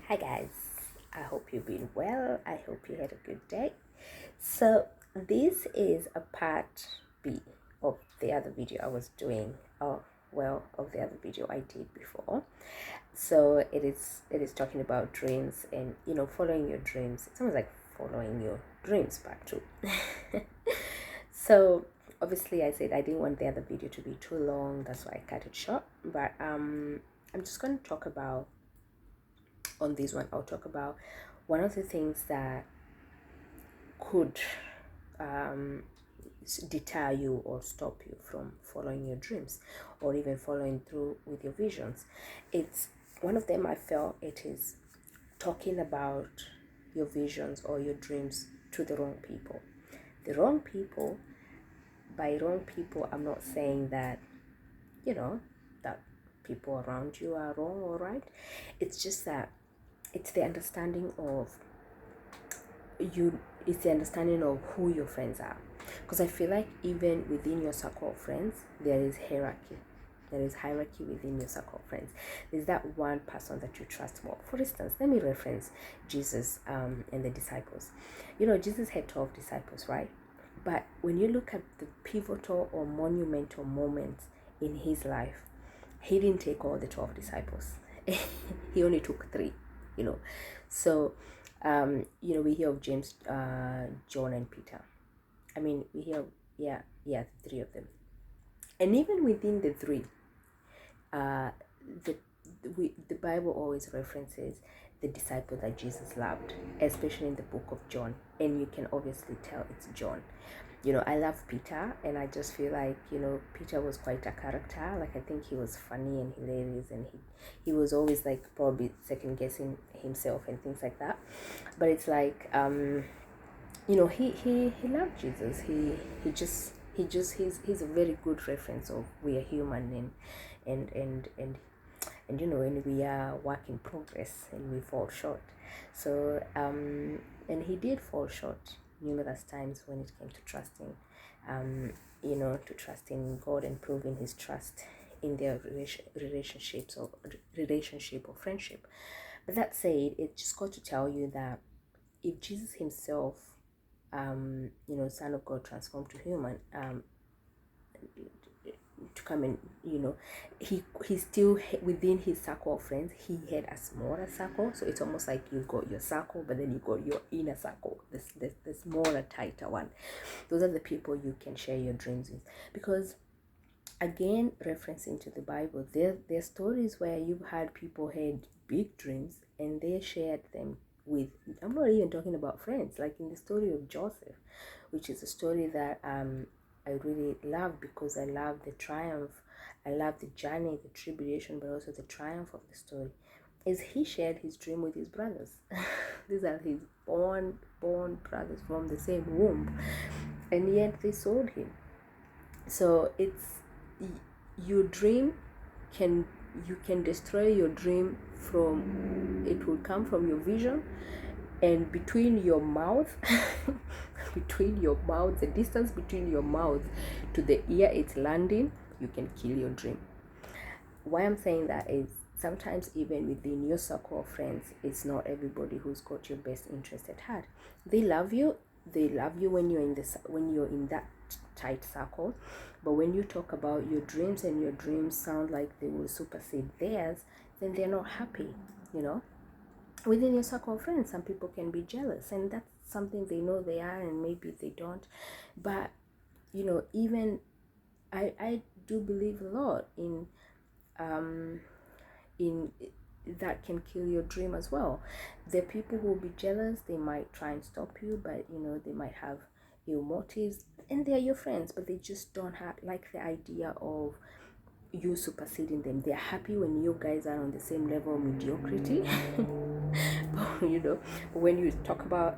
Hi guys, I hope you've been well. I hope you had a good day. So, this is a part B of the other video I was doing, of the other video I did before. So, it is talking about dreams and following your dreams. It's almost like following your dreams part 2. So, obviously I said I didn't want the other video to be too long, that's why I cut it short, but I'm just going to talk about on this one. I'll talk about one of the things that could um, deter you or stop you from following your dreams or even following through with your visions. It's one of them. I felt it is talking about your visions or your dreams to the wrong people. The wrong people, by wrong people, I'm not saying that, that people around you are wrong or right. It's just that it's the understanding of you it's the understanding of who your friends are, because I feel like even within your circle of friends there is hierarchy. There is hierarchy within your circle of friends. There's that one person that you trust more. For instance, let me reference Jesus and the disciples. Jesus had 12 disciples, right? But when you look at the pivotal or monumental moments in his life, he didn't take all the 12 disciples. He only took three, you know. So, we hear of James, John, and Peter. I mean, we hear, three of them. And even within the three, uh, the the Bible always references the disciple that Jesus loved, especially in the book of John, and you can obviously tell it's John. I love Peter, and I just feel like Peter was quite a character. Like, I think he was funny and hilarious, and he was always like probably second guessing himself and things like that. But it's like he loved Jesus. He's a very good reference of we are human, and we are work in progress and we fall short. So and he did fall short numerous times when it came to trusting, to trusting God and proving his trust in their relationship or friendship. But that said, it just got to tell you that if Jesus himself, Son of God transformed to human, to come and he still within his circle of friends he had a smaller circle. So it's almost like you've got your circle, but then you got your inner circle, the smaller, tighter one. Those are the people you can share your dreams with, because again, referencing to the Bible, there are stories where you've had people had big dreams and they shared them with, I'm not even talking about friends, like in the story of Joseph, which is a story that I really love, because I love the triumph, I love the journey, the tribulation, but also the triumph of the story. Is he shared his dream with his brothers. These are his born brothers from the same womb, and yet they sold him. So it's your dream can you can destroy your dream from it will come from your vision, and between your mouth the distance between your mouth to the ear it's landing, you can kill your dream. Why I'm saying that is sometimes even within your circle of friends, it's not everybody who's got your best interest at heart. They love you when you're in that tight circle, but when you talk about your dreams and your dreams sound like they will supersede theirs, then they're not happy. Within your circle of friends, some people can be jealous, and that's something they know they are, and maybe they don't. But even I do believe a lot in that can kill your dream as well. The people who will be jealous, they might try and stop you, but they might have ill motives, and they're your friends, but they just don't like the idea of you superseding them. They're happy when you guys are on the same level of mediocrity. But, when you talk about,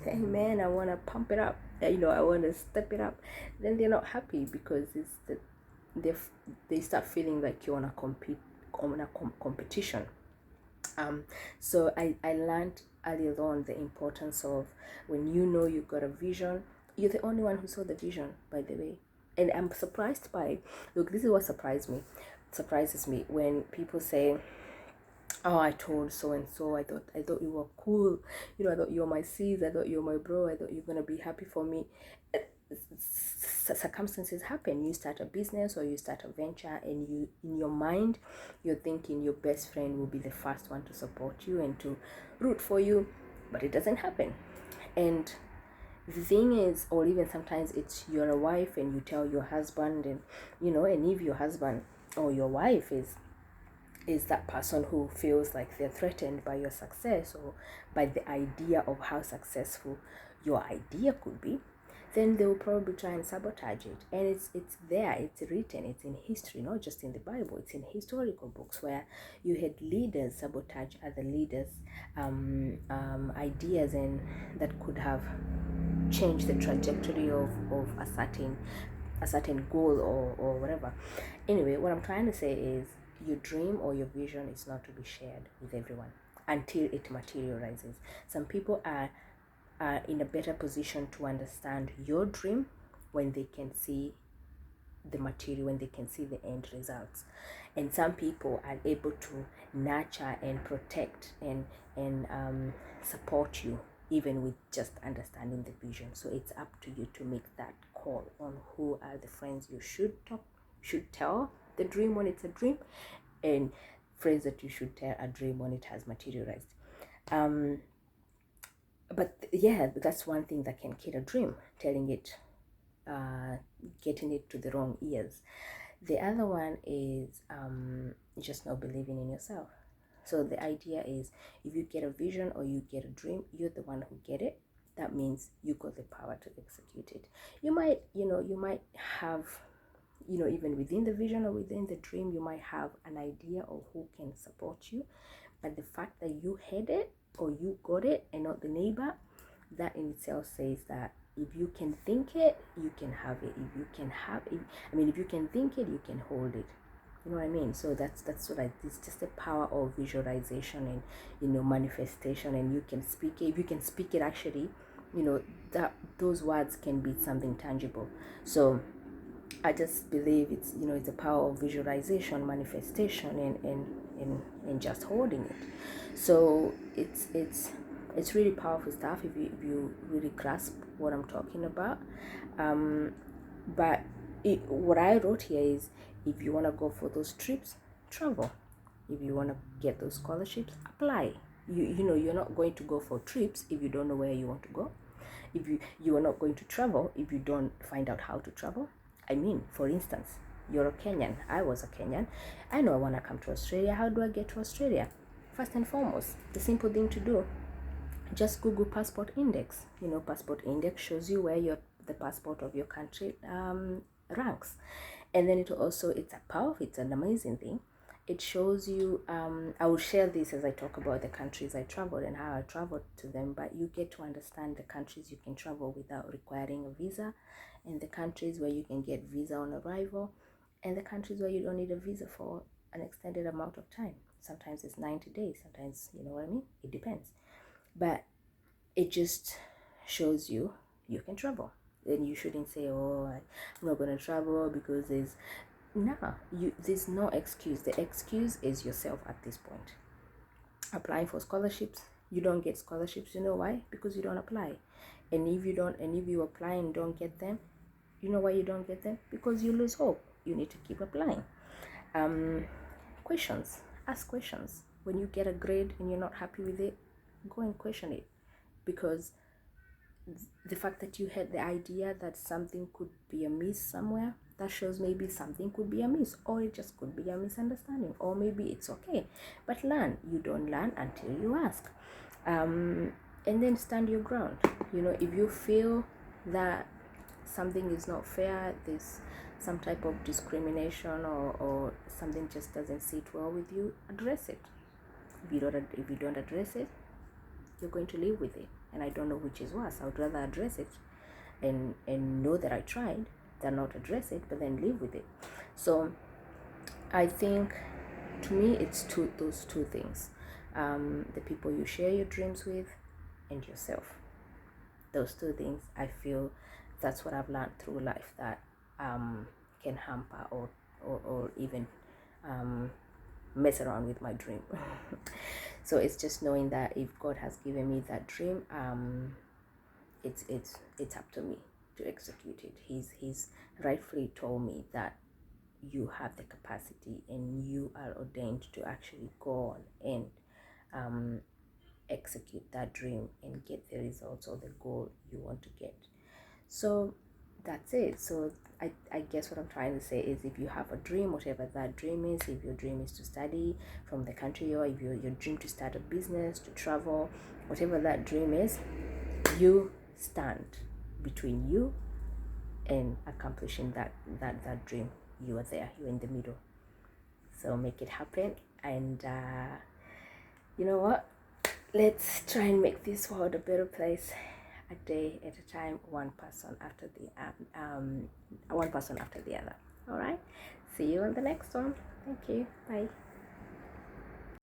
hey man, I want to pump it up, I want to step it up, then they're not happy, because they start feeling like you're on a competition. So I learned early on the importance of, when you've got a vision, you're the only one who saw the vision, by the way. And I'm surprised by, look, this is what surprises me when people say, oh, I told so and so, I thought you were cool, you know, I thought you were my sis, I thought you were my bro, I thought you were gonna be happy for me. Circumstances happen. You start a business or you start a venture, and you, in your mind, you're thinking your best friend will be the first one to support you and to root for you, but it doesn't happen. And the thing is, or even sometimes it's you're a wife and you tell your husband, and you know, and if your husband or your wife is that person who feels like they're threatened by your success or by the idea of how successful your idea could be, then they will probably try and sabotage it. And it's there, it's written, it's in history, not just in the Bible, it's in historical books where you had leaders sabotage other leaders' ideas, and that could have changed the trajectory of a certain goal or whatever. Anyway, what I'm trying to say is your dream or your vision is not to be shared with everyone until it materializes. Some people are in a better position to understand your dream when they can see the material, when they can see the end results. And some people are able to nurture and protect and support you even with just understanding the vision. So it's up to you to make that call on who are the friends you should tell the dream when it's a dream, and friends that you should tell a dream when it has materialized. But yeah, that's one thing that can kill a dream, telling it, getting it to the wrong ears. The other one is just not believing in yourself. So the idea is, if you get a vision or you get a dream, you're the one who get it. That means you got the power to execute it. You might have, even within the vision or within the dream, you might have an idea of who can support you. But the fact that you had it or you got it and not the neighbor, that in itself says that if you can think it, you can have it. If you can have it, if you can think it, you can hold it. You know what I mean? So that's what it's just the power of visualization and manifestation, and you can speak it. If you can speak it, actually, that those words can be something tangible. So I just believe it's a power of visualization, manifestation, and just holding it. So it's really powerful stuff if you really grasp what I'm talking about. But what I wrote here is, if you want to go for those trips, travel. If you want to get those scholarships, apply. You're not going to go for trips if you don't know where you want to go. If you are not going to travel if you don't find out how to travel. For instance, you're a Kenyan. I was a Kenyan. I know I want to come to Australia. How do I get to Australia? First and foremost, the simple thing to do, just Google passport index. Passport index shows you where the passport of your country ranks. And then it's an amazing thing. It shows you, I will share this as I talk about the countries I traveled and how I traveled to them, but you get to understand the countries you can travel without requiring a visa, and the countries where you can get visa on arrival, and the countries where you don't need a visa for an extended amount of time. Sometimes it's 90 days, sometimes, it depends. But it just shows you can travel. And you shouldn't say, oh, I'm not going to travel because there's no excuse. The excuse is yourself at this point. Applying for scholarships, you don't get scholarships. You know why? Because you don't apply. And if you apply and don't get them, you know why you don't get them? Because you lose hope. You need to keep applying. Questions. Ask questions. When you get a grade and you're not happy with it, go and question it. Because the fact that you had the idea that something could be amiss somewhere, that shows maybe something could be amiss, or it just could be a misunderstanding, or maybe it's okay. But learn. You don't learn until you ask. And then stand your ground. If you feel that something is not fair, there's some type of discrimination, or something just doesn't sit well with you, address it. If you don't address it, you're going to live with it. And I don't know which is worse. I would rather address it and know that I tried than not address it but then live with it. So I think, to me, it's those two things. The people you share your dreams with and yourself. Those two things, I feel that's what I've learned through life, that can hamper or even mess around with my dream. So it's just knowing that if God has given me that dream, it's up to me to execute it. He's rightfully told me that you have the capacity and you are ordained to actually go on and execute that dream and get the results or the goal you want to get. So that's it. So I guess what I'm trying to say is, if you have a dream, whatever that dream is, if your dream is to study from the country, or if your dream to start a business, to travel, whatever that dream is, you stand between you and accomplishing that dream. You are there, you're in the middle. So make it happen. And you know what, let's try and make this world a better place, a day at a time, one person after the other. All right, see you on the next one. Thank you. Bye.